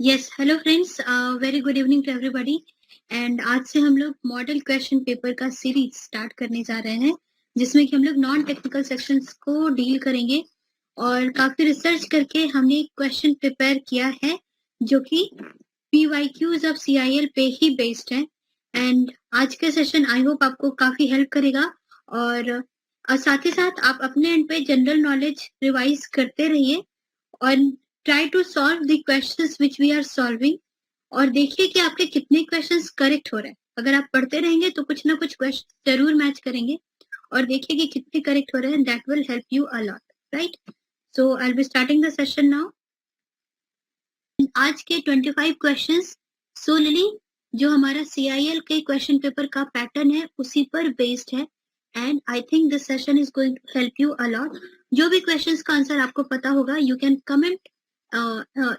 Yes hello friends, very good evening to everybody. And आज से हम लोग मॉडल क्वेश्चन पेपर का सीरीज स्टार्ट करने जा रहे हैं, जिसमें कि हम लोग नॉन टेक्निकल सेक्शंस को डील करेंगे। और काफी रिसर्च करके हमने एक क्वेश्चन प्रिपेयर किया है जो कि PYQs ऑफ CIL पे ही बेस्ड है। एंड आज का सेशन आई होप आपको काफी हेल्प करेगा। और साथ ही साथ आप अपने एंड पे जनरल नॉलेज रिवाइज करते रहिए और try to solve the questions which we are solving. और देखिए कि आपके कितने क्वेश्चंस करेक्ट हो रहे हैं। अगर आप पढ़ते रहेंगे तो कुछ ना कुछ क्वेश्चन जरूर मैच करेंगे। और देखिए कि कितने करेक्ट हो रहे हैं, that will help you a lot, right? So I will be starting the session now. आज के 25 क्वेश्चंस सोलली जो हमारा CIL के क्वेश्चन पेपर का पैटर्न है उसी पर बेस्ड है। And I think this session is going to help you a lot. जो भी क्वेश्चंस का आंसर आपको पता होगा, you can comment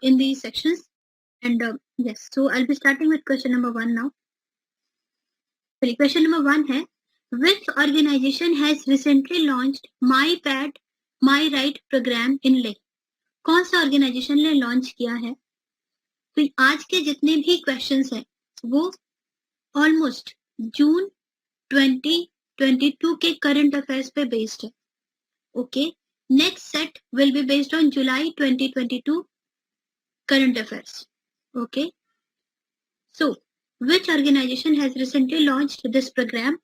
in these sections. And yes, so I'll be starting with question number 1 now. So question number 1 है, which organization has recently launched MyPad My Right program in Leh? कौन सा organisation ने launch किया है? तो आज के जितने भी क्वेश्चंस हैं वो ऑलमोस्ट जून 2022 के करंट अफेयर्स पे बेस्ड है। Okay, next set will be based on July 2022 current affairs. Okay, so which organization has recently launched this program?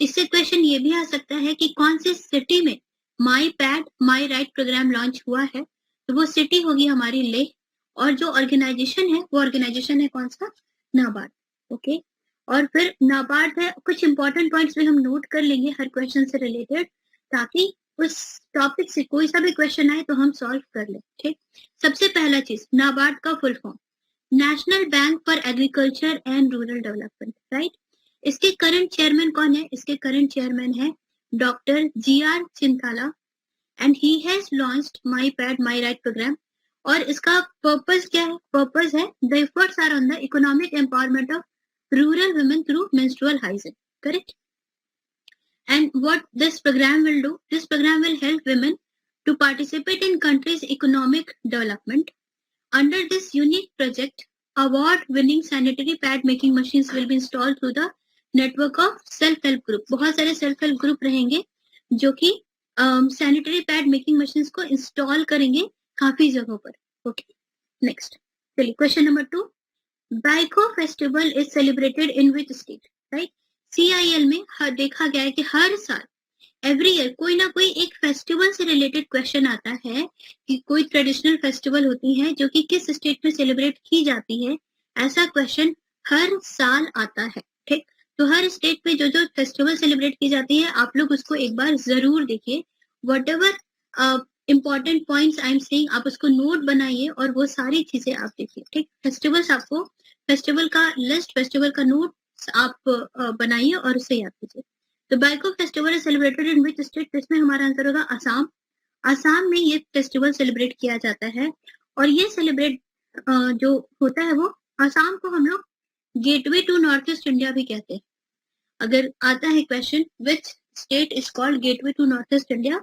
इससे क्वेश्चन ये भी आ सकता है कि कौन सी सिटी में my pad my right programme launch हुआ है। तो वो सिटी होगी हमारी लेह। और जो ऑर्गेनाइजेशन है वो ऑर्गेनाइजेशन है कौन सा? नाबार्ड। ओके, और फिर नाबार्ड है। कुछ इंपॉर्टेंट पॉइंट्स भी हम नोट कर लेंगे हर क्वेश्चन से रिलेटेड, ताकि उस टॉपिक से कोई सा भी क्वेश्चन आए तो हम सॉल्व कर ले। ठीक, सबसे पहला चीज, नाबार्ड का full form national bank for agriculture and rural development, right? इसके करंट चेयरमैन कौन है? इसके करंट चेयरमैन है doctor GR Chintala. And he has launched my pad my right program. और इसका पर्पस क्या है? पर्पस है the efforts are on the economic empowerment of rural women through menstrual hygiene, correct? And what this program will do, this program will help women to participate in country's economic development. Under this unique project, award-winning sanitary pad making machines will be installed through the network of self-help group. बहुत सारे self-help group रहेंगे जो कि sanitary pad making machines को install करेंगे काफी जगहों पर। Okay, next. चलिए question number 2. Baiko festival is celebrated in which state? Right? CIL में देखा गया है कि हर साल एवरी ईयर कोई ना कोई एक फेस्टिवल से रिलेटेड क्वेश्चन आता है कि कोई ट्रेडिशनल फेस्टिवल होती है जो कि किस स्टेट में सेलिब्रेट की जाती है। ऐसा क्वेश्चन हर साल आता है। ठीक, तो हर स्टेट में जो जो फेस्टिवल सेलिब्रेट की जाती है आप लोग उसको एक बार जरूर देखिए। What ever important points I am saying, आप उसको नोट बनाइए और वो सारी चीजें आप देखिए। ठीक, फेस्टिवल्स आपको, फेस्टिवल का लिस्ट, फेस्टिवल का नोट आप बनाइए और उसे याद कीजिए। तो Baikho festival is celebrated in which state? इसमें हमारा आंसर होगा असम। असम में ये फेस्टिवल सेलिब्रेट किया जाता है। और ये सेलिब्रेट जो होता है वो, असम को हम लोग gateway to north east India भी कहते हैं। अगर आता है question which state is called gateway to north east India,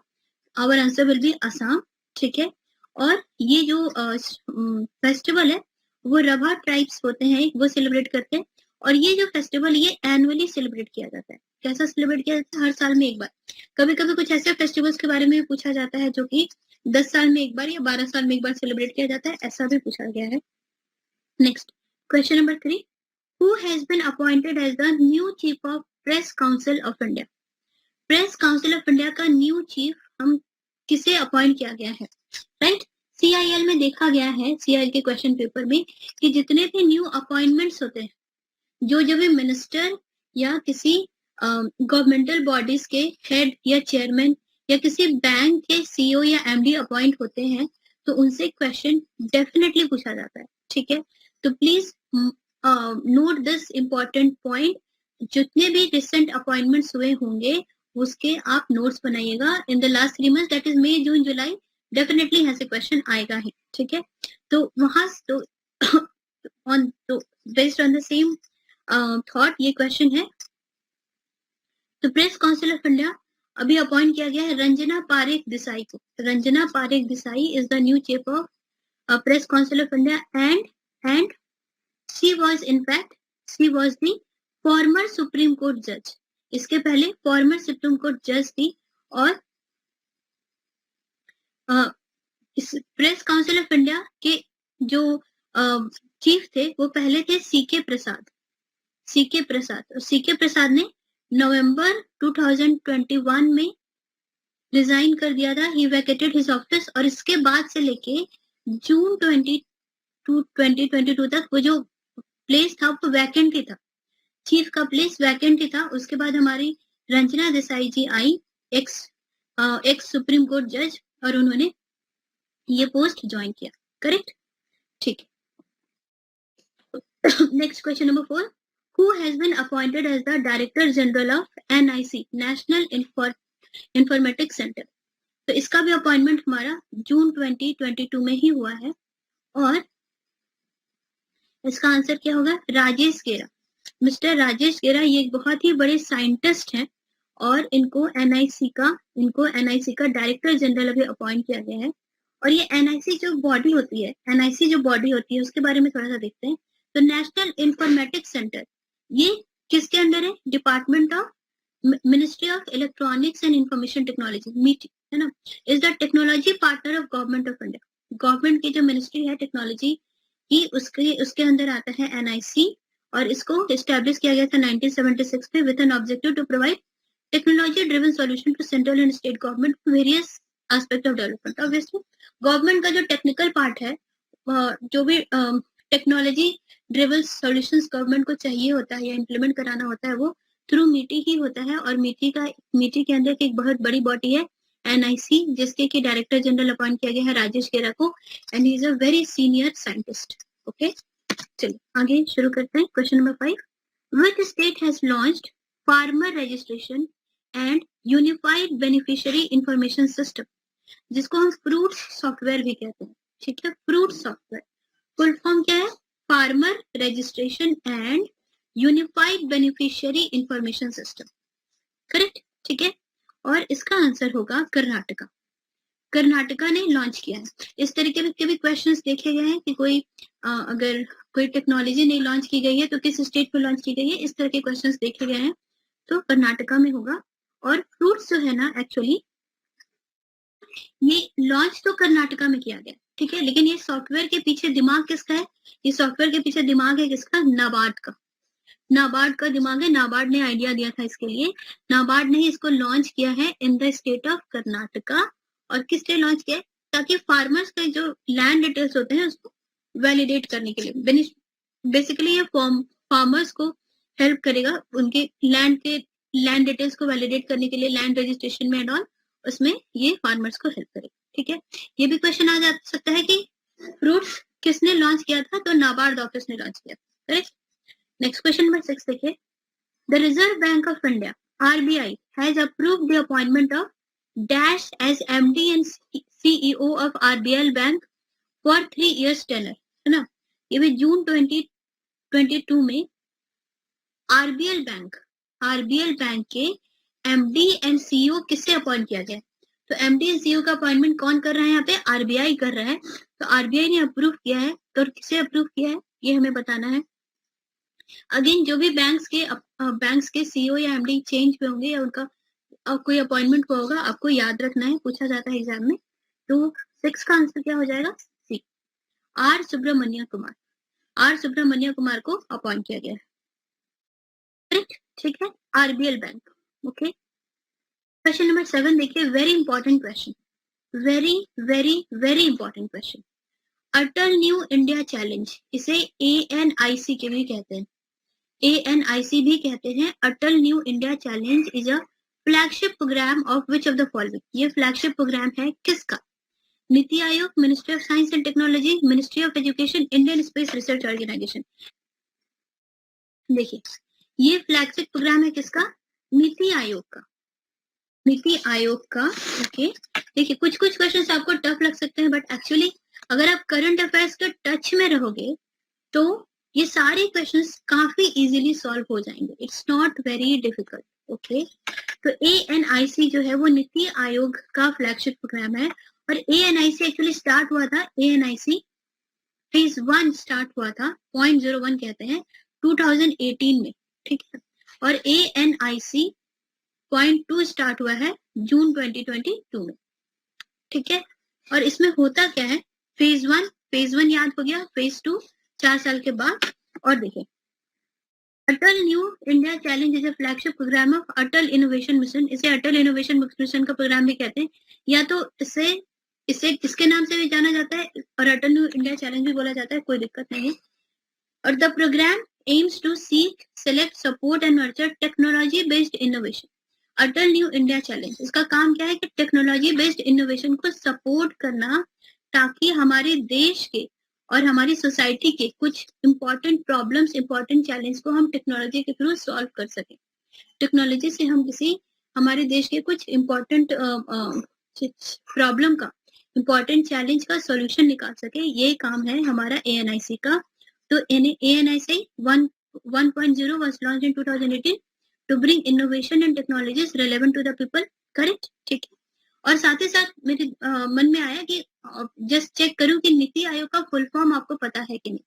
our answer will be Assam. ठीक है, और ये जो फेस्टिवल है वो रभा ट्राइब्स होते हैं, वो सेलिब्रेट करते हैं। और ये जो फेस्टिवल ये एनुअली सेलिब्रेट किया जाता है। कैसा सेलिब्रेट किया जाता है? हर साल में एक बार। कभी कभी कुछ ऐसे फेस्टिवल्स के बारे में पूछा जाता है जो कि 10 साल में एक बार या 12 साल में एक बार सेलिब्रेट किया जाता है, ऐसा भी पूछा गया है। Next, question number 3. Who has been appointed as the new chief of press council of India? Press council of India का न्यू चीफ हम किसे अपॉइंट किया गया है? राइट, CIL में देखा गया है, CIL के क्वेश्चन पेपर में, कि जितने भी न्यू अपॉइंटमेंट्स होते हैं, जो जब भी मिनिस्टर या किसी गवर्नमेंटल बॉडीज के हेड या चेयरमैन या किसी बैंक के CEO या MD अपॉइंट होते हैं, तो उनसे क्वेश्चन डेफिनेटली पूछा जाता है। ठीक है, तो please note this important point. जितने भी रिसेंट अपॉइंटमेंट्स हुए होंगे उसके आप नोट्स बनाइएगा in the last 3 months, that is May June July, definitely ऐसे क्वेश्चन आएगा ही। ठीक है, तो वहां तो ऑन तो based on the same thought ये क्वेश्चन है। तो प्रेस काउंसिल ऑफ इंडिया अभी अपॉइंट किया गया है रंजना पारेख देसाई को। Ranjana Parekh Desai is the new chief of press council of India. And and she was the former Supreme Court judge. इसके पहले former Supreme Court judge थी और इस प्रेस काउंसिल ऑफ इंडिया के जो चीफ थे वो पहले थे सीके प्रसाद। और सीके प्रसाद ने नवंबर 2021 में रिजाइन कर दिया था, ही वैकेटेड हिज ऑफिस, और इसके बाद से लेके जून 2022 तक वो जो प्लेस था वो वैकेंट ही था, चीफ का प्लेस वैकेंट ही था। उसके बाद हमारी रंजना देसाई जी आई, एक्स सुप्रीम कोर्ट जज, और उन्होंने ये पोस्ट ज्वाइन किया। करेक्ट, ठीक है। Next question number 4, who has been appointed as the Director General of NIC, National Informatics Center? तो इसका भी अपॉइंटमेंट हमारा जून 2022 में ही हुआ है, और इसका आंसर क्या होगा? राजेश गेरा। मिस्टर राजेश गेरा ये एक बहुत ही बड़े साइंटिस्ट हैं और इनको एनआईसी का डायरेक्टर जनरल अभी अपॉइंट किया गया है। और ये एनआईसी जो बॉडी होती है उसके बारे में थोड़ा सा देखते हैं। तो नेशनल इंफॉर्मेटिक्स सेंटर ये किसके अंदर है? Department of ministry of electronics and information technology, मीटी, है ना, is the technology partner of government of India. Government की जो मिनिस्ट्री है टेक्नोलॉजी की, उसके अंदर आता है एनआईसी, और इसको एस्टैब्लिश किया गया था 1976 में with an objective to provide technology driven solution to central and state government various aspect of development. Obviously government का जो टेक्निकल पार्ट है, जो भी टेक्नोलॉजी ड्रिवन सॉल्यूशंस गवर्नमेंट को चाहिए होता है या इम्प्लीमेंट कराना होता है, वो थ्रू मीटी ही होता है। और मीटी के अंदर एक बहुत बड़ी बॉडी है एनआईसी, जिसके की डायरेक्टर जनरल अपॉइंट किया गया है राजेश गेरा को, and he is a very senior scientist. Okay, चलिए आगे शुरू करते हैं। Question number 5, which state has launched farmer registration and unified beneficiary information system, जिसको हम फ्रूट सॉफ्टवेयर भी कहते हैं। ठीक है, फ्रूट सॉफ्टवेयर फुल फॉर्म क्या है? Farmer registration and unified beneficiary information system. Correct, ठीक है। और इसका आंसर होगा कर्नाटका ने लॉन्च किया है। इस तरीके के भी क्वेश्चंस देखे गए हैं कि अगर कोई टेक्नोलॉजी नहीं लॉन्च की गई है तो किस स्टेट पे लॉन्च की गई है, इस तरह के क्वेश्चंस देखे गए हैं, तो कर्नाटका में होगा। और फ्रूट्स जो है ना, एक्चुअली ये लॉन्च तो कर्नाटका में किया गया, ठीक है, लेकिन ये सॉफ्टवेयर के पीछे दिमाग किसका है? ये सॉफ्टवेयर के पीछे दिमाग है किसका? नाबार्ड का दिमाग है। नाबार्ड ने आइडिया दिया था इसके लिए। नाबार्ड ने इसको लॉन्च किया है in the state of Karnataka. और किस लिए लॉन्च किया है? ताकि फार्मर्स के जो लैंड डिटेल्स होते हैं उसको वैलिडेट करने के लिए। बेसिकली ये फार्मर्स को हेल्प करेगा उनके लैंड डिटेल्स को वैलिडेट करने के लिए, लैंड रजिस्ट्रेशन में एंड ऑल, उसमें ये फार्मर्स को हेल्प करेगा। ठीक है, ये भी क्वेश्चन आ जा सकता है कि फ्रूट्स किसने लॉन्च किया था? तो नाबार्ड ऑफिस ने लॉन्च किया। करेक्ट। नेक्स्ट क्वेश्चन नंबर 6 देखिए, the reserve bank of India RBI has approved the appointment of dash as MD and CEO of RBL bank for 3 years tenor, है ना। ये भी जून 2022 में RBL बैंक के MD एंड CEO किससे appoint किया गया? तो MD एंड CEO का अपॉइंटमेंट कौन कर रहा है? यहाँ पे RBI कर रहा है। तो RBI ने अप्रूव किया है, तो किसे अप्रूव किया है ये हमें बताना है। अगेन जो भी बैंक्स के CEO या MD चेंज पे होंगे या उनका कोई अपॉइंटमेंट को होगा, आपको याद रखना है, पूछा जाता है एग्जाम में। तो 6 का आंसर क्या हो जाएगा? सी, R सुब्रमण्य कुमार को अपॉइंट किया गया है। ठीक है, RBL bank. Okay, question number 7 देखिए, very important question, very very very important question. Atal new India challenge, इसे ANIC के भी कहते हैं, ANIC भी कहते हैं। Atal new India challenge is a flagship programme of which of the following, ये फ्लैगशिप प्रोग्राम है किसका? NITI Aayog, ministry of science and technology, ministry of education, Indian space research organisation. देखिए ये फ्लैगशिप प्रोग्राम है किसका? नीति आयोग का। ओके, देखिए कुछ क्वेश्चंस आपको टफ लग सकते हैं, बट एक्चुअली अगर आप करंट अफेयर्स के टच में रहोगे तो ये सारे क्वेश्चंस काफी इजीली सॉल्व हो जाएंगे। It's not very difficult. Okay, तो ANIC जो है वो नीति आयोग का फ्लैगशिप प्रोग्राम है। और ANIC एक्चुअली स्टार्ट हुआ था, ANIC फेज 1 स्टार्ट हुआ था, 0.01 कहते हैं 2018 में, ठीक है, और ANIC 0.2 स्टार्ट हुआ है जून 2022 में, ठीक है। और इसमें होता क्या है, फेज 1 याद हो गया, फेज 2 4 साल के बाद। और देखिए, Atal new India challenge is a flagship programme of Atal innovation mission. इसे अटल इनोवेशन मिशन का प्रोग्राम भी कहते हैं, या तो इसे इसके नाम से भी जाना जाता है और अटल न्यू इंडिया चैलेंज भी बोला जाता है, कोई दिक्कत नहीं है। और the program aims to seek, select, support and nurture technology based innovation. Atal new India challenge, इसका काम क्या है कि टेक्नोलॉजी बेस्ड इनोवेशन को सपोर्ट करना, ताकि हमारे देश के और हमारी सोसाइटी के कुछ इंपॉर्टेंट प्रॉब्लम्स, इंपॉर्टेंट चैलेंज को हम टेक्नोलॉजी के थ्रू सॉल्व कर सकें। टेक्नोलॉजी से हम किसी हमारे देश के कुछ इंपॉर्टेंट प्रॉब्लम का, इंपॉर्टेंट चैलेंज का सॉल्यूशन निकाल सके, ये काम है हमारा ANIC का। तो ANIC 1.0 was launched in 2018 to bring innovation and technologies relevant to the people, correct, ठीक है। और साथ ही साथ मेरे मन में आया कि जस्ट चेक करूं कि नीति आयोग का फुल फॉर्म आपको पता है कि नहीं,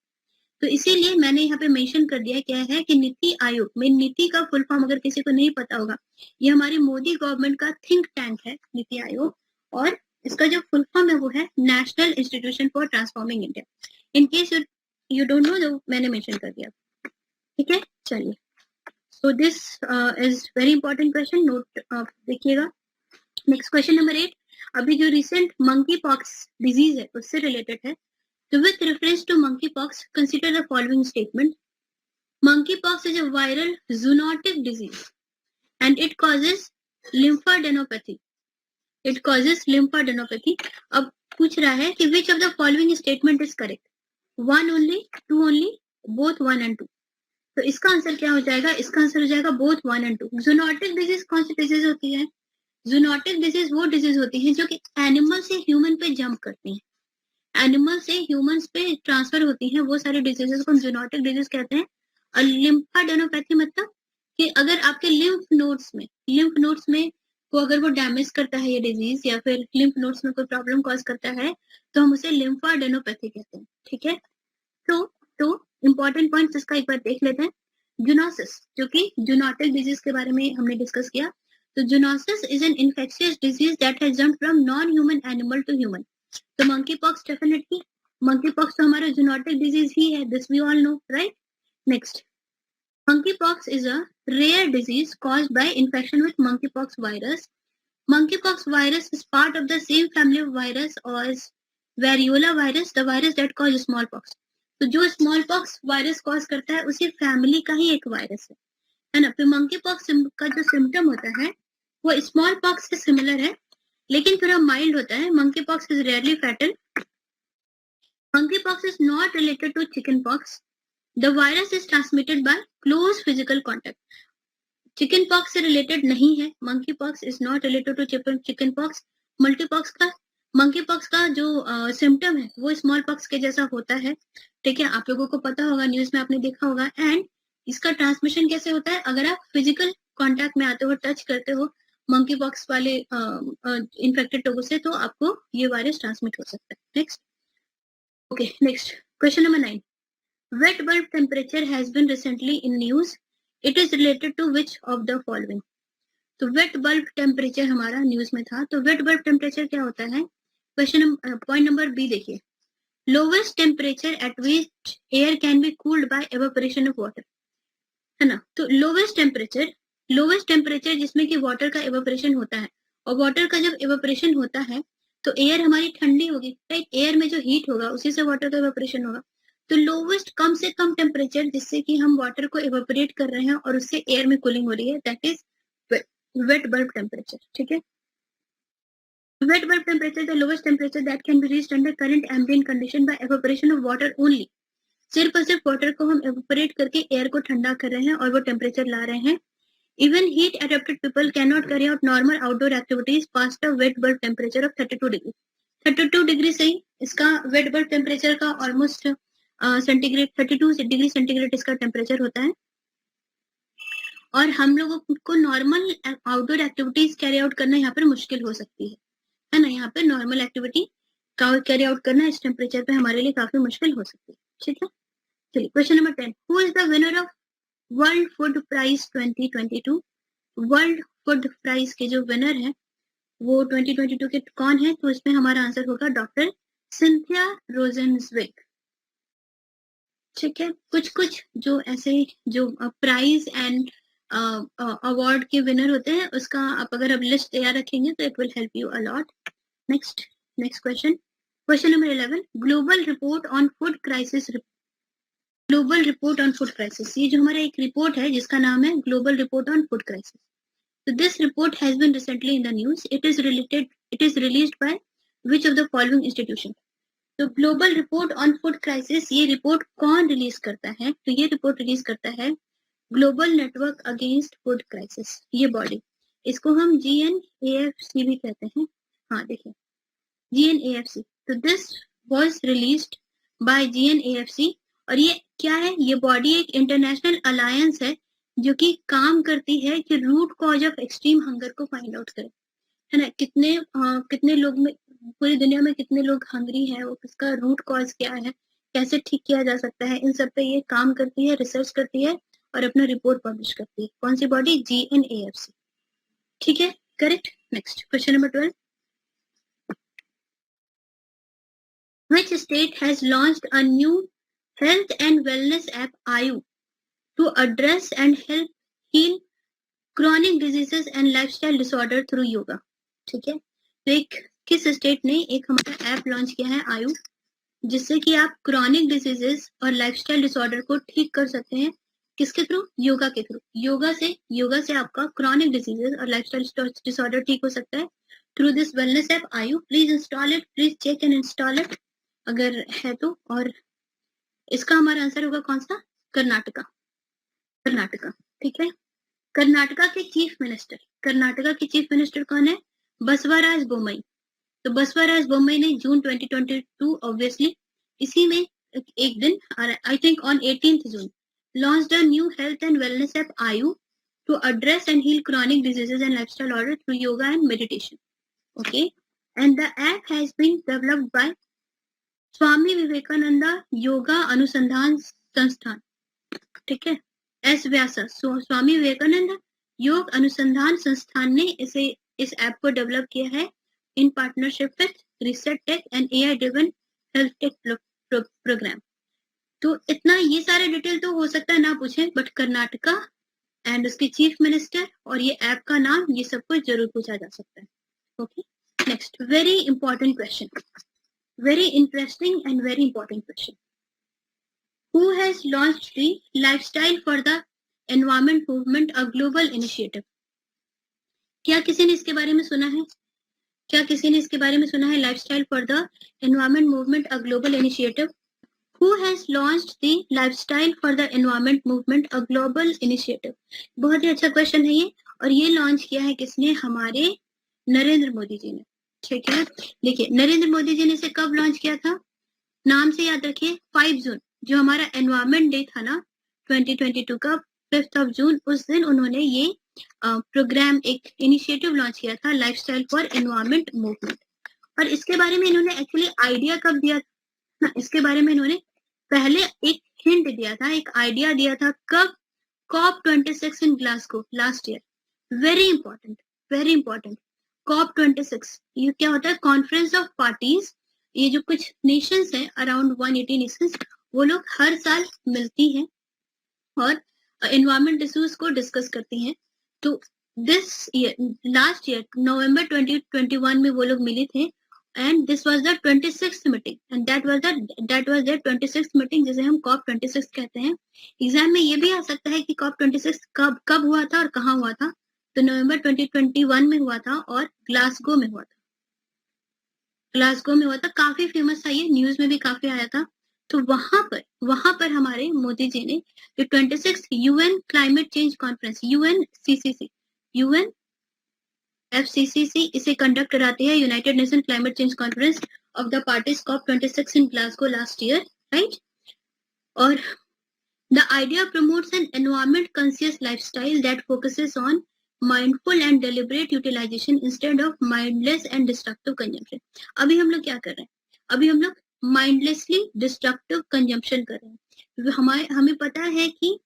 तो इसीलिए मैंने यहाँ पे मेंशन कर दिया क्या है कि नीति आयोग में, नीति का फुल फॉर्म अगर किसी को नहीं पता होगा, ये हमारी मोदी गवर्नमेंट का थिंक टैंक है नीति आयोग, और इसका जो फुल फॉर्म है वो है national institution for transforming India. In case you don't know, जो मैंने मेंशन कर दिया, ठीक है। चलिए, so this is very important question, note देखिएगा। नेक्स्ट क्वेश्चन नंबर 8, अभी जो रिसेंट मंकी पॉक्स डिजीज है उससे रिलेटेड है। तो with reference to monkeypox, consider the following statement. Monkeypox is a viral zoonotic disease and it causes lymphadenopathy. It causes lymphadenopathy. अब पूछ रहा है कि which of the following statement is correct? 1 only, 2 only, both 1 and 2. तो इसका answer क्या हो जाएगा? इसका आंसर हो जाएगा both 1 and 2. Zoonotic disease कौन सी डिजीज होती है? Zoonotic disease वो डिजीज होती है जो कि एनिमल से ह्यूमन पे जंप करती है, एनिमल से ह्यूमंस पे ट्रांसफर होती हैं, वो सारी डिजीजेस को हम जूनोटिक डिजीज कहते हैं। और लिम्फाडेनोपैथी मतलब कि अगर आपके लिम्फ नोड्स में को अगर वो डैमेज करता है ये डिजीज, या फिर लिम्फ नोड्स में कोई प्रॉब्लम कॉज करता है, तो हम उसे लिम्फाडेनोपैथी कहते हैं, ठीक है। तो इंपॉर्टेंट पॉइंट्स इसका एक बार देख लेते हैं। जूनोसिस, जो कि जूनोटिक डिजीज के बारे में हमने डिस्कस किया। तो zoonosis is an infectious disease that has jumped from non human animal to human. तो monkey pox definitely, monkey pox तो हमारा जूनोटिक डिजीज ही है, this we all know, right. Next, monkey pox is a rare disease caused by infection with monkey pox virus. Monkey pox virus is part of the same family of virus as variola virus, the virus that cause small pox. तो जो small pox virus cause करता है उसी family का ही एक virus है ना। फिर मंकी पॉक्स का जो सिम्टम होता है वो स्मॉल पॉक्स से सिमिलर है, लेकिन थोड़ा माइल्ड होता है। Monkey pox is rarely fatal. Monkeypox is not related to chickenpox. The virus is transmitted by close physical contact. Chickenpox से related नहीं है. Monkeypox is not related to chickenpox. Monkeypox का जो symptom है वो small pox के जैसा होता है, ठीक है। आप लोगों को पता होगा, न्यूज में आपने देखा होगा। एंड इसका ट्रांसमिशन कैसे होता है? अगर आप फिजिकल कांटेक्ट में आते हो, टच करते हो मंकी पॉक्स वाले इन्फेक्टेड लोगों से, तो आपको ये वायरस ट्रांसमिट हो सकता है। Next, okay, next question number 9. Wet bulb temperature has been recently in news. It is related to which of the following? तो वेट बल्ब टेम्परेचर हमारा न्यूज में था। तो वेट बल्ब टेम्परेचर क्या होता है? क्वेश्चन पॉइंट नंबर बी देखिए, lowest temperature at which air can be cooled by evaporation of water, है ना। तो लोवेस्ट टेम्परेचर जिसमें कि वाटर का एवापोरेशन होता है, और वाटर का जब एवापोरेशन होता है तो एयर हमारी ठंडी होगी, राइट। एयर में जो हीट होगा उसी से वाटर का एवापोरेशन होगा। तो लोवेस्ट, कम से कम टेम्परेचर जिससे कि हम वाटर को एवापोरेट कर रहे हैं और उससे एयर में कूलिंग हो रही है, that is wait bulb temperature, ठीक है। Wait bulb temperature the lowest temperature that can be reached under current ambient condition bye evaporation of water only. सिर्फ और सिर्फ वाटर को हम एवापोरेट करके एयर को ठंडा कर रहे हैं और वो टेम्परेचर ला रहे हैं। Even heat adapted people cannot carry out normal outdoor activities past a wet bulb temperature of 32 degree. 32 degree से ही इसका वेट बल्ब टेम्परेचर का ऑलमोस्ट सेंटीग्रेड 32 डिग्री सेंटीग्रेड इसका टेम्परेचर होता है। और हम लोगों को normal outdoor activities carry out करना यहाँ पर मुश्किल हो सकती है ना। यहाँ पे नॉर्मल एक्टिविटी कैरी आउट करना इस टेम्परेचर पे हमारे लिए काफी मुश्किल हो सकती है. ठीक है, चलिए question number 10. Who is the winner of world food prize 2022? World food prize के जो विनर है वो 2022 के कौन है? तो इसमें हमारा आंसर होगा डॉक्टर सिंथिया रोजेंसविक. ठीक है, कुछ जो ऐसे जो प्राइज एंड अवार्ड के विनर होते हैं उसका आप अगर अब लिस्ट तैयार रखेंगे तो it will help you a lot. Next question. Question number 11. Global report on food crisis. Global report on food crisis, ये जो हमारा एक रिपोर्ट है जिसका नाम है global report on food crisis. So this report has been recently in the news. It is released by which of the following institution? तो global report on food crisis, ये रिपोर्ट कौन रिलीज करता है? तो ये रिपोर्ट रिलीज करता है global network against food crisis, ये बॉडी. इसको हम GNAFC भी कहते हैं. हाँ देखिए, GNAFC. तो this was released by GNAFC. और ये क्या है? ये बॉडी एक इंटरनेशनल अलायंस है जो कि काम करती है कि root cause of extreme hunger को फाइंड आउट करे, है ना. कितने लोग में, पूरी दुनिया में कितने लोग हंगरी हैं, वो किसका रूट कॉज क्या है, कैसे ठीक किया जा सकता है, इन सब पे ये काम करती है, रिसर्च करती है और अपना रिपोर्ट पब्लिश करती है. कौन सी बॉडी? GNAFC. ठीक है, correct. Next question number 12. Which state has launched a new health and wellness app आयु to address and help heal chronic diseases and lifestyle disorder through yoga? ठीक है, तो एक किस स्टेट ने एक हमारा ऐप लॉन्च किया है आयु, जिससे कि आप क्रॉनिक डिजीजेस और लाइफस्टाइल डिसऑर्डर को ठीक कर सकते हैं. किसके थ्रू? योगा के थ्रू. योगा से आपका क्रॉनिक डिजीजेस और लाइफस्टाइल डिसऑर्डर ठीक हो सकता है through this wellness app Aayu. Please install it, please check and install it अगर है तो. और इसका हमारा आंसर होगा कौन सा? कर्नाटका. ठीक है. कर्नाटका के चीफ मिनिस्टर कौन है? बसवराज बोम्मई. तो बसवराज बोम्मई ने जून 2022 ऑब्वियसली इसी में एक दिन, I think on 18th June, launched a new health and wellness app आयु to address and heal chronic diseases and lifestyle disorder through yoga and meditation. Okay, and the app has been developed by स्वामी विवेकानंदा योगा अनुसंधान संस्थान. ठीक है, S Vyasa. Swami Vivekananda योग अनुसंधान संस्थान ने इस ऐप को डेवलप किया है in partnership with reset tech and AI driven health tech program. तो इतना, ये सारे डिटेल तो हो सकता है ना पूछे, बट कर्नाटका एंड उसके चीफ मिनिस्टर और ये ऐप का नाम, ये सब कुछ जरूर पूछा जा सकता है. Okay, next very important question, very interesting and very important question. Who has launched the Lifestyle for the Environment Movement, a global initiative? क्या किसी ने इसके बारे में सुना है? Lifestyle for the Environment Movement, a global initiative. Who has launched the Lifestyle for the Environment Movement, a global initiative? बहुत ही अच्छा क्वेश्चन है ये. और ये लॉन्च किया है किसने? हमारे नरेंद्र मोदी जी ने. ठीक है, देखिए नरेंद्र मोदी जी ने इसे कब लॉन्च किया था? नाम से याद रखिए, 5 जून, जो हमारा एनवायरमेंट डे था ना 2022 का, 5 जून, उस दिन उन्होंने ये प्रोग्राम, एक इनिशिएटिव लॉन्च किया था, लाइफस्टाइल फॉर एनवायरमेंट मूवमेंट. और इसके बारे में इन्होंने एक्चुअली आइडिया कब दिया था? इसके बारे में इन्होंने पहले एक हिंट दिया था, एक आइडिया दिया था. कब? COP26 in Glasgow last year. Very important. COP26 ये क्या होता है? Conference of parties. ये जो कुछ नेशंस हैं, अराउंड 180 नेशंस, वो लोग हर साल मिलती हैं और एनवायरमेंट इश्यूज को डिस्कस करती हैं. तो दिस ईयर, लास्ट ईयर नवंबर 2021 में वो लोग मिले थे, and this was the 26th meeting, and that was the 26th meeting, जिसे हम COP26 कहते हैं. एग्जाम में ये भी आ सकता है कि COP26 कब हुआ था और कहाँ हुआ था. तो नवंबर 2021 में हुआ था और ग्लासगो में हुआ था. काफी फेमस था ये, न्यूज में भी काफी आया था. तो वहां पर हमारे मोदी जी ने जो 26th UN climate change conference, UNFCCC इसे कंडक्ट कराती है, United Nation climate change conference of the parties COP26 in Glasgow last year, right. और the idea promotes an environment conscious lifestyle that focuses on mindful and deliberate utilization instead of mindless and destructive consumption. अभी हम लोग क्या कर रहे हैं? अभी हम लोग माइंडलेसली डिस्ट्रक्टिव कंजम्पशन कर रहे हैं। हमें पता है कि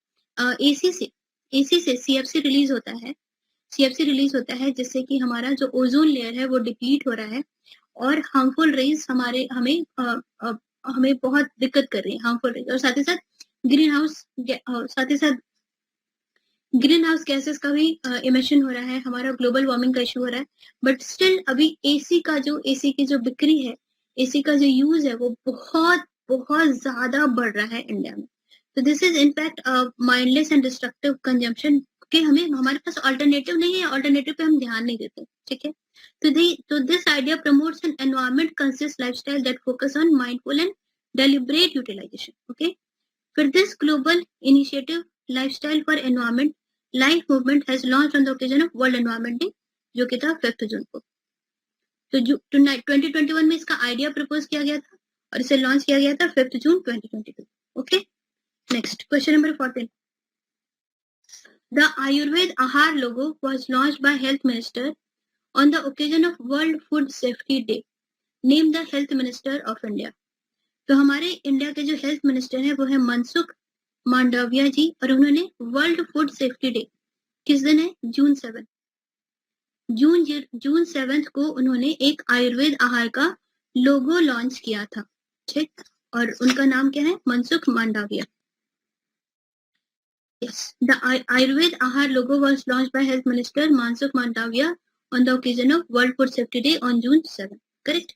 एसी से सीएफसी रिलीज होता है, जिससे कि हमारा जो ओजोन लेयर है वो डिप्लीट हो रहा है और हार्मफुल रेज हमें बहुत दिक्कत कर रही है, हार्मफुल रेज। और साथ ही साथ ग्रीन हाउस गैसेस का भी इमिशन हो रहा है, हमारा ग्लोबल वार्मिंग का इशू हो रहा है। बट स्टिल अभी एसी की जो बिक्री है, एसी का जो यूज है वो बहुत बहुत ज्यादा बढ़ रहा है इंडिया में। तो this is in fact mindless and destructive consumption के हमारे पास ऑल्टरनेटिव नहीं है, ऑल्टरनेटिव पे हम ध्यान नहीं देते, ठीक है। तो this idea promotes an environment conscious lifestyle that focus on mindful and deliberate utilisation, okay. फिर this global initiative lifestyle for environment life movement has launch on the occasion of world environment day, जो कि था 5 जून को। तो 2021 में इसका idea propose किया गया था और इसे लॉन्च किया गया था 5 जून 2022। Okay, next question number 14। The Ayurveda Aahar logo was launched by health minister on the occasion of world food safety day. Name the health minister of India. तो हमारे इंडिया के जो हेल्थ मिनिस्टर है वो है मनसुख मांडविया जी, और उन्होंने वर्ल्ड फूड सेफ्टी डे किस दिन है? जून 7 को उन्होंने एक आयुर्वेद आहार का लोगो लॉन्च किया था, ठीक। और उनका नाम क्या है? Mansukh Mandaviya. Yes, the Ayurved Ahar logo was launched by Health Minister Mansukh Mandaviya on the occasion of World Food Safety Day on June 7. Correct?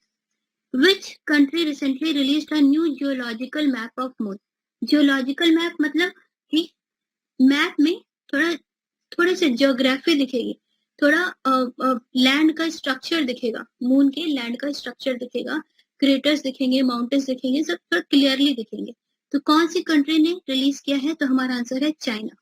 Which country recently released a new geological map of moon? Geological map मतलब कि map में थोड़े से geography दिखेगी, थोड़ा land का structure दिखेगा, moon के लैंड का स्ट्रक्चर दिखेगा, क्रेटर्स दिखेंगे, माउंटेन्स दिखेंगे, सब थोड़ा क्लियरली दिखेंगे। तो कौन सी कंट्री ने रिलीज किया है? तो हमारा आंसर है चाइना।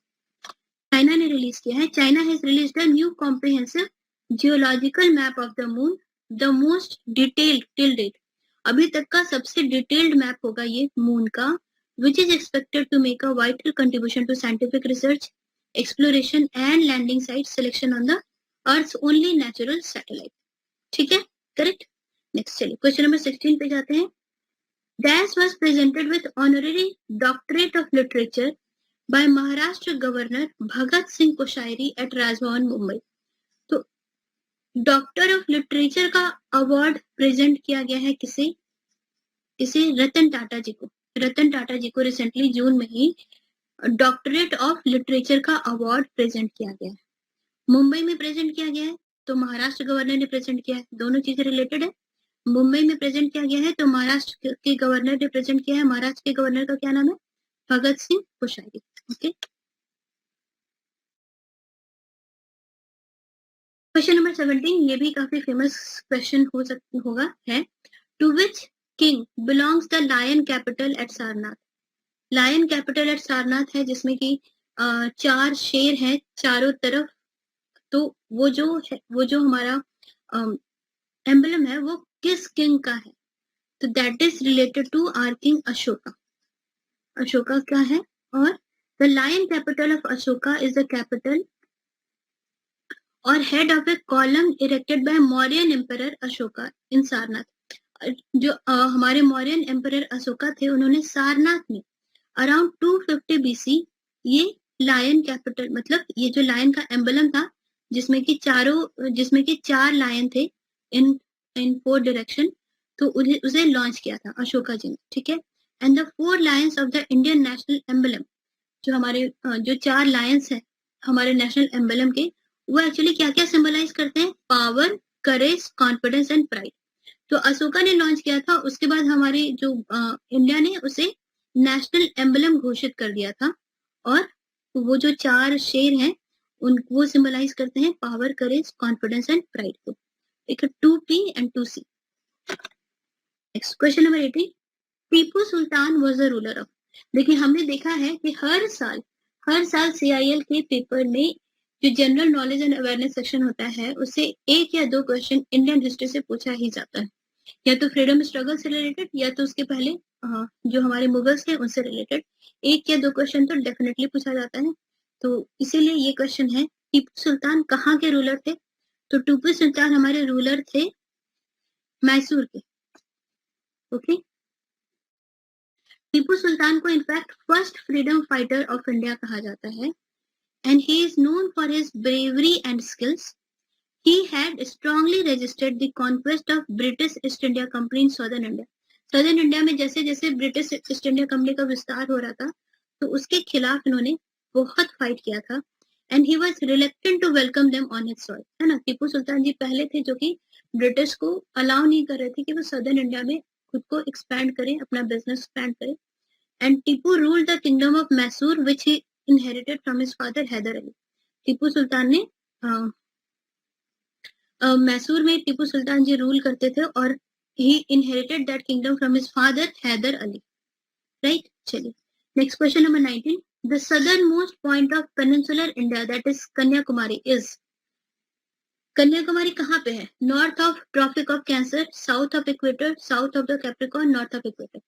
चाइना ने रिलीज किया है। China has released a new comprehensive geological map of the moon, the most detailed till date. अभी तक का सबसे डिटेल्ड मैप होगा ये मून का, which is expected to make a vital contribution to scientific research, exploration and landing site selection on the Earth's only natural satellite. ठीक है, correct. Next चलिए क्वेश्चन नंबर 16 पे जाते हैं। Dash was presented with honorary doctorate of literature by Maharashtra Governor Bhagat Singh Koshyari at Rajbhavan, Mumbai. तो doctor of literature का award present किया गया है किसे? रतन टाटा जी को। रतन टाटा जी को रिसेंटली जून में ही डॉक्टरेट ऑफ लिटरेचर का अवार्ड प्रेजेंट किया गया है। मुंबई में प्रेजेंट किया गया है तो महाराष्ट्र गवर्नर ने प्रेजेंट किया है, दोनों चीजें रिलेटेड है। मुंबई में प्रेजेंट किया गया है तो महाराष्ट्र के गवर्नर ने प्रेजेंट किया है। महाराष्ट्र के गवर्नर का क्या नाम है? Bhagat Singh Koshyari. Okay, question number 17, ये भी काफी फेमस क्वेश्चन होगा है। To which king belongs the lion capital at Sarnath? Lion capital at Sarnath है जिसमें कि 4 शेर हैं चारों तरफ। तो वो जो हमारा एम्बलम है वो किस किंग का है? तो that is related to our king Ashoka. Ashoka क्या है? और the lion capital of Ashoka is the capital और head of a column erected by Mauryan emperor Ashoka in Sarnath. जो हमारे मौर्यन एम्परर अशोका थे, उन्होंने सारनाथ में अराउंड 250 BC ये लायन कैपिटल, मतलब ये जो लायन का एम्बलम था जिसमें कि 4 लायन थे इन 4 डायरेक्शन, तो उसे लॉन्च किया था अशोका जी ने, ठीक है। And the 4 Lions of the Indian national emblem, जो हमारे जो 4 लायंस है हमारे नेशनल एम्बलम के, वो एक्चुअली क्या क्या सिंबलाइज करते हैं? Power, courage, confidence and pride. तो अशोका ने लॉन्च किया था, उसके बाद हमारे जो इंडिया ने उसे नेशनल एम्बलम घोषित कर दिया था। और वो जो 4 शेर हैं वो सिंबलाइज करते हैं power, courage, confidence and pride को। एक 2P and 2C। Next question number 18, Tipu Sultan was the ruler of. देखिए हमने देखा है कि हर साल CIL के पेपर में जो general knowledge and awareness section होता है उससे 1 या 2 क्वेश्चन इंडियन हिस्ट्री से पूछा ही जाता है, या तो फ्रीडम स्ट्रगल से रिलेटेड या तो उसके पहले जो हमारे मुगल्स थे उनसे रिलेटेड 1 या 2 क्वेश्चन तो डेफिनेटली पूछा जाता है। तो इसीलिए ये क्वेश्चन है, टीपू सुल्तान कहाँ के रूलर थे? तो टीपू सुल्तान हमारे रूलर थे मैसूर के। ओके। टीपू सुल्तान को in fact first freedom fighter of India कहा जाता है and he is known for his bravery and skills. He had strongly resisted the conquest of British East India Company in Southern India. Southern India में जैसे जैसे British east India company का विस्तार हो रहा था तो उसके खिलाफ इन्होंने बहुत फाइट किया था and he was reluctant to welcome them on his soil, है ना। टीपू सुल्तान जी पहले थे जो कि ब्रिटिश को अलाउ नहीं कर रहे थे कि वो सदर्न इंडिया में खुद को एक्सपैंड करें, अपना बिजनेस एक्सपैंड करें। And Tipu ruled the kingdom of Mysore which he inherited from his father Hyder Ali. Tipu Sultan ने मैसूर में टीपू सुल्तान जी रूल करते थे और he inherited that kingdom from his father Hyder Ali, right. चलिए next question number 19। The southern most point of peninsular India that is Kanyakumari is. Kanyakumari कहाँ पे है? North of tropic of Cancer, south of equator, south of the Capricorn, north of equator.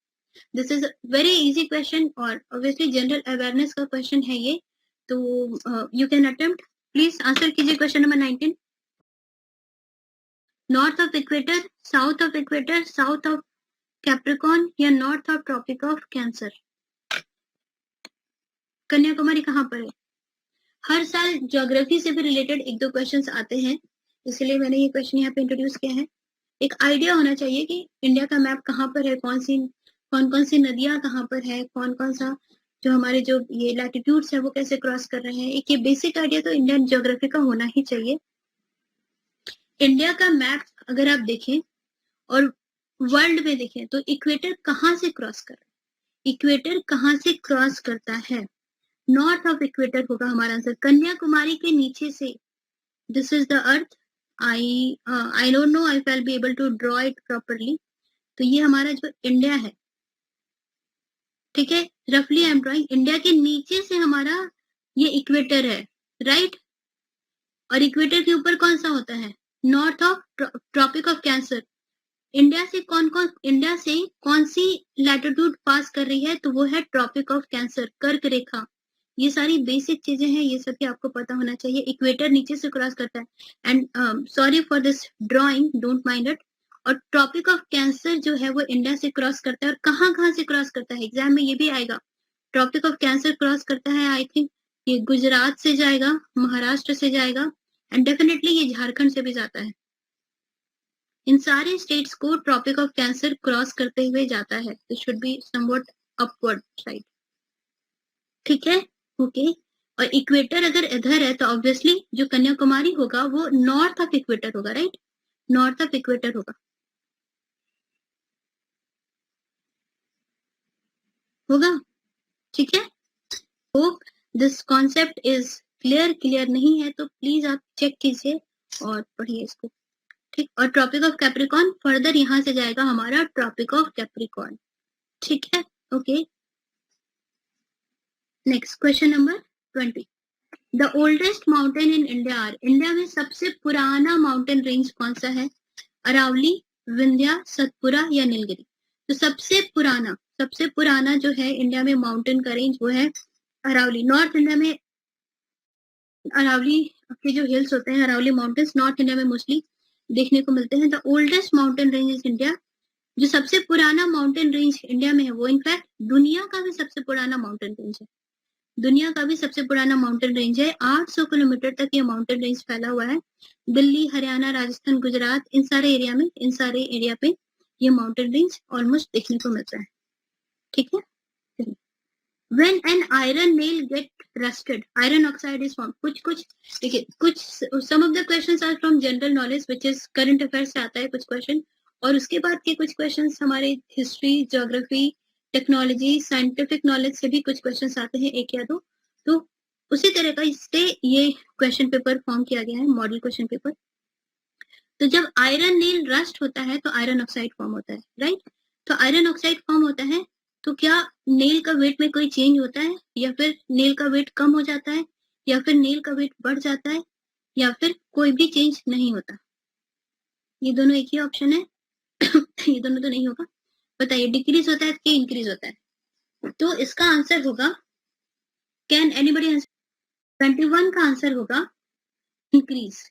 This is very easy question और obviously general awareness का question है ये, तो you can attempt. Please answer कीजिए question number 19। North of equator, south of equator, south of Capricorn या north of tropic of Cancer. Kanyakumari कहाँ पर है? हर साल ज्योग्राफी से भी रिलेटेड एक दो क्वेश्चंस आते हैं, इसलिए मैंने ये क्वेश्चन यहाँ पे इंट्रोड्यूस किया है। एक आइडिया होना चाहिए कि इंडिया का मैप कहाँ पर है, कौन कौन सी नदियां कहाँ पर है, कौन कौन सा जो हमारे जो ये लैटिट्यूड्स है वो कैसे क्रॉस कर रहे हैं। एक ये बेसिक आइडिया तो इंडियन ज्योग्राफी का होना ही चाहिए। इंडिया का मैप अगर आप देखें और वर्ल्ड में देखें तो इक्वेटर कहाँ से क्रॉस कर रहा है? इक्वेटर कहाँ से क्रॉस करता है? नॉर्थ ऑफ इक्वेटर होगा हमारा आंसर। कन्याकुमारी के नीचे से, this is the earth. I don't know if I will be able to draw it properly. तो ये हमारा जो इंडिया है, ठीक है, रफली आई एम ड्रॉइंग। इंडिया के नीचे से हमारा ये इक्वेटर है, राइट। और इक्वेटर के ऊपर कौन सा होता है? North of tropic of Cancer. India से कौन सी लैटिट्यूड पास कर रही है? तो वो है ट्रॉपिक ऑफ कैंसर, कर्क रेखा। ये सारी बेसिक चीजें हैं, ये सब भी आपको पता होना चाहिए। इक्वेटर नीचे से क्रॉस करता है and sorry for this drawing, don't mind it. और ट्रॉपिक ऑफ कैंसर जो है वो इंडिया से क्रॉस करता है। और कहाँ से क्रॉस करता है? एग्जाम में ये भी आएगा। ट्रॉपिक ऑफ कैंसर क्रॉस करता है, आई थिंक ये गुजरात से जाएगा, महाराष्ट्र से जाएगा एंड डेफिनेटली ये झारखंड से भी जाता है। इन सारे स्टेट्स को ट्रॉपिक ऑफ कैंसर क्रॉस करते हुए जाता है। It should be somewhat upward side, ठीक है, ओके। और इक्वेटर अगर इधर है तो ऑब्वियसली जो कन्याकुमारी होगा वो नॉर्थ ऑफ इक्वेटर होगा, राइट। नॉर्थ ऑफ इक्वेटर होगा, ठीक है। Hope this concept is clear नहीं है तो प्लीज आप चेक कीजिए और पढ़िए इसको, ठीक। और ट्रॉपिक ऑफ कैप्रिकॉर्न फर्दर यहाँ से जाएगा हमारा ट्रॉपिक ऑफ कैप्रिकॉर्न, ठीक है, okay. Next question number 20। The oldest mountain in India are. India में सबसे पुराना माउंटेन रेंज कौन सा है? अरावली, विंध्या, सतपुरा या नीलगिरी। तो सबसे पुराना जो है इंडिया में माउंटेन का रेंज वो है अरावली। नॉर्थ इंडिया में अरावली के जो हिल्स होते हैं, अरावली माउंटेन्स नॉर्थ इंडिया में मोस्टली देखने को मिलते हैं। The oldest mountain range is India. जो सबसे पुराना माउंटेन रेंज इंडिया में है वो इनफैक्ट दुनिया का भी सबसे पुराना माउंटेन रेंज है। दुनिया का भी सबसे पुराना माउंटेन रेंज है। 800 किलोमीटर तक ये माउंटेन रेंज फैला हुआ है। दिल्ली, हरियाणा, राजस्थान, गुजरात, इन सारे एरिया पे ये माउंटेन रेंज ऑलमोस्ट देखने को मिलता है, ठीक है। When an iron nail get rusted, iron oxide is formed. कुछ देखिए, some of the questions are from general knowledge, which is current affairs से आता है कुछ क्वेश्चन, और उसके बाद के कुछ क्वेश्चंस हमारे history, geography, technology, scientific knowledge से भी कुछ क्वेश्चंस आते हैं, एक या दो। तो उसी तरह का इससे ये क्वेश्चन पेपर फॉर्म किया गया है, मॉडल क्वेश्चन पेपर। तो जब आयरन नेल रस्ट होता है तो आयरन ऑक्साइड फॉर्म होता है, राइट। तो आयरन ऑक्साइड फॉर्म होता है तो क्या नेल का वेट में कोई चेंज होता है, या फिर नेल का वेट कम हो जाता है, या फिर नेल का वेट बढ़ जाता है, या फिर कोई भी चेंज नहीं होता? ये दोनों एक ही ऑप्शन है। ये दोनों तो नहीं होगा। बताइए, डिक्रीज होता है कि इंक्रीज होता है? तो इसका आंसर होगा, कैन एनीबडी आंसर? 21 का आंसर होगा इंक्रीज।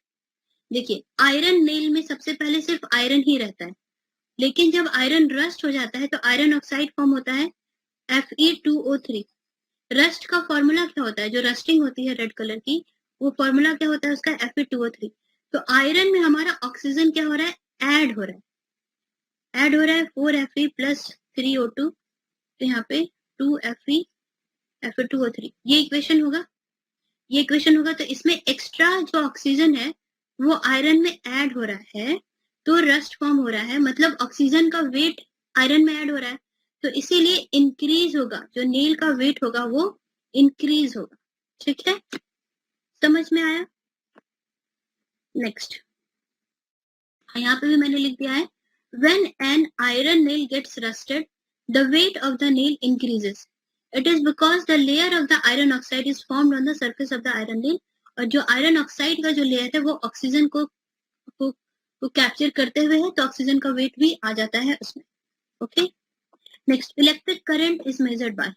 देखिए, आयरन नेल में सबसे पहले सिर्फ आयरन ही रहता है लेकिन जब आयरन रस्ट हो जाता है तो आयरन ऑक्साइड फॉर्म होता है Fe2O3। रस्ट का फॉर्मूला क्या होता है, जो रस्टिंग होती है रेड कलर की, वो फॉर्मूला क्या होता है उसका, Fe2O3। तो आयरन में हमारा ऑक्सीजन क्या हो रहा है, ऐड हो रहा है 4Fe प्लस 3O2, तो यहाँ पे 2Fe Fe2O3, ये इक्वेशन होगा। तो इसमें एक्स्ट्रा जो ऑक्सीजन है वो आयरन में ऐड हो रहा है, तो रस्ट फॉर्म हो रहा है, मतलब ऑक्सीजन का वेट आयरन में ऐड हो रहा है, तो इसीलिए इंक्रीज होगा, जो नेल का वेट होगा वो इंक्रीज होगा। ठीक है, समझ में आया? नेक्स्ट, यहाँ पे भी मैंने लिख दिया है, when an iron nail gets rusted, the weight of the nail increases. It is because the layer of the iron oxide is formed on the surface of the iron nail. और जो iron oxide का जो layer है वो oxygen को capture करते हुए है, तो ऑक्सीजन का वेट भी आ जाता है उसमें। Okay, next, electric current is measured by.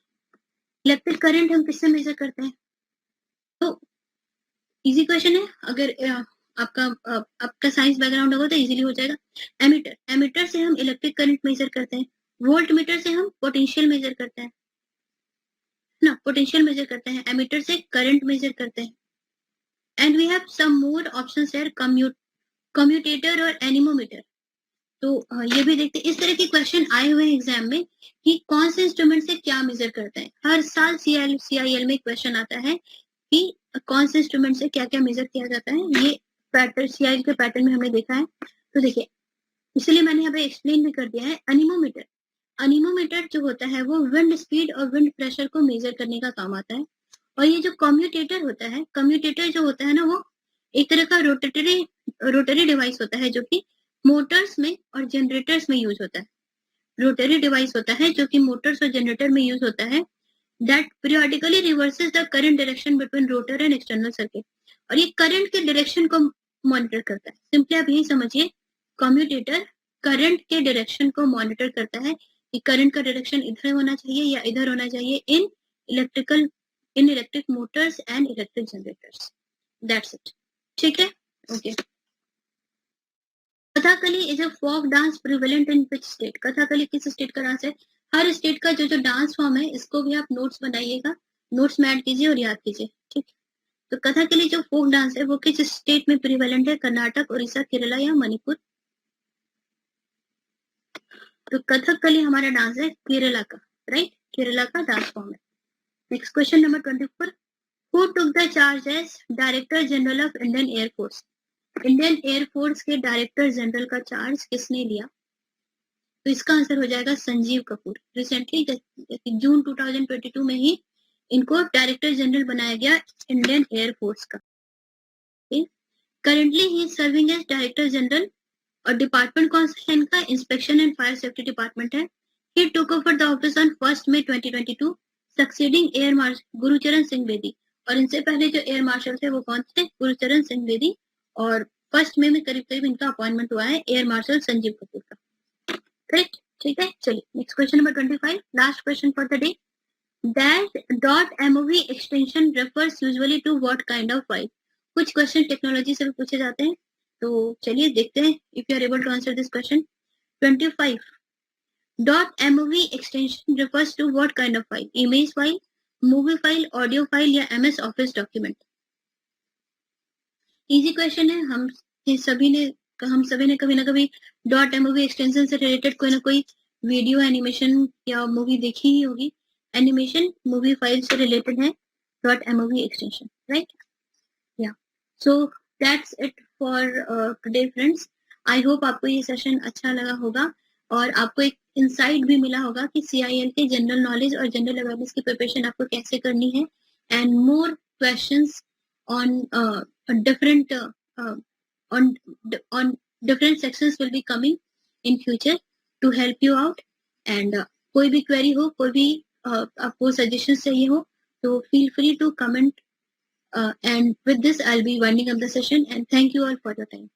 Electric current हम किससे मेजर करते हैं? तो इजी क्वेश्चन है, अगर आपका साइंस बैकग्राउंड होगा तो इजीली हो जाएगा। एमीटर से हम इलेक्ट्रिक करंट मेजर करते हैं, वोल्ट मीटर से हम पोटेंशियल मेजर करते हैं ना, पोटेंशियल मेजर करते हैं, एमीटर से करंट मेजर करते हैं। And we have some more options here, commutator और एनीमोमीटर। तो ये भी देखते हैं, इस तरह के क्वेश्चन आए हुए हैं एग्जाम में कि कौन से इंस्ट्रूमेंट से क्या मेजर करते हैं। हर साल CIL में क्वेश्चन आता है कि कौन से इंस्ट्रूमेंट से क्या क्या मेजर किया जाता है। ये पैटर्न CIL के पैटर्न में हमने देखा है। तो देखिए, इसलिए मैंने यहाँ पे एक्सप्लेन भी कर दिया है। अनीमोमीटर जो होता है वो विंड स्पीड और विंड प्रेशर को मेजर करने का काम आता है। और ये जो कम्यूटेटर होता है, कम्यूटेटर जो होता है ना, वो एक तरह का रोटरी डिवाइस होता है जो कि मोटर्स में और जनरेटर्स में यूज होता है। रोटरी डिवाइस होता है जो कि मोटर्स और जनरेटर में यूज होता है, that periodically reverses the current direction between rotor and external circuit। और ये करंट के डायरेक्शन को मॉनिटर करता है। सिंपली आप यही समझिए, कम्यूटेटर करंट के डायरेक्शन को मॉनिटर करता है कि करंट का डायरेक्शन इधर होना चाहिए या इधर होना चाहिए in electric motors and electric generators. That's it. ठीक है, okay. Kathakali is a folk dance prevalent in which state? Kathakali किस स्टेट का डांस है? हर स्टेट का जो डांस फॉर्म है, इसको भी आप नोट्स बनाइएगा, नोट्स में ऐड कीजिए और याद कीजिए। ठीक, तो कथकली जो फोक डांस है वो किस स्टेट में प्रिवेलेंट है? कर्नाटक, उड़ीसा, केरला या मणिपुर? तो कथकली हमारा डांस है केरला का, राइट, केरला का डांस फॉर्म है। Next question number 24, who took the charge as director general of Indian air force? Indian air force के डायरेक्टर जनरल का चार्ज किसने लिया? तो इसका आंसर हो जाएगा संजीव कपूर। रिसेंटली जून 2022 में ही इनको डायरेक्टर जनरल बनाया गया इंडियन एयरफोर्स का। Currently he serving as director general, और डिपार्टमेंट कौन सा है इनका? Inspection and fire safety department है। He took over the office on 1 मई 2022 succeeding air marshal Gurucharan Singh Bedi. और इनसे पहले जो एयर मार्शल थे वो कौन थे? गुरुचरण सिंह बेदी। और 1 मई में करीब करीब इनका अपॉइंटमेंट हुआ है एयर मार्शल संजीव कपूर का। करेक्ट, ठीक है। चलिए next question number 25, last question for the day. That .mov extension refers usually to what kind of file? कुछ क्वेश्चन टेक्नोलॉजी से भी पूछे जाते हैं, तो चलिए देखते हैं if you are able to answer this question. 25, .mov extension refers to what kind of file? Image file, movie file, audio file या MS office document? Easy question है। हम सभी ने कभी ना कभी .mov एक्सटेंशन से रिलेटेड कोई ना कोई वीडियो, एनिमेशन या मूवी देखी ही होगी। एनिमेशन मूवी फाइल से रिलेटेड है .mov एक्सटेंशन, राइट? या, so that's it for today friends. I hope आपको ये सेशन अच्छा लगा होगा और आपको एक इंसाइट भी मिला होगा कि CIL के जनरल नॉलेज और जनरल अवेयरनेस की प्रिपरेशन आपको कैसे करनी है। And more questions on different on different sections will be coming in future to help you out। and कोई भी query हो, कोई भी आपको suggestions चाहिए हो, तो feel free to comment। And with this I'll be winding up the session and thank you all for your time।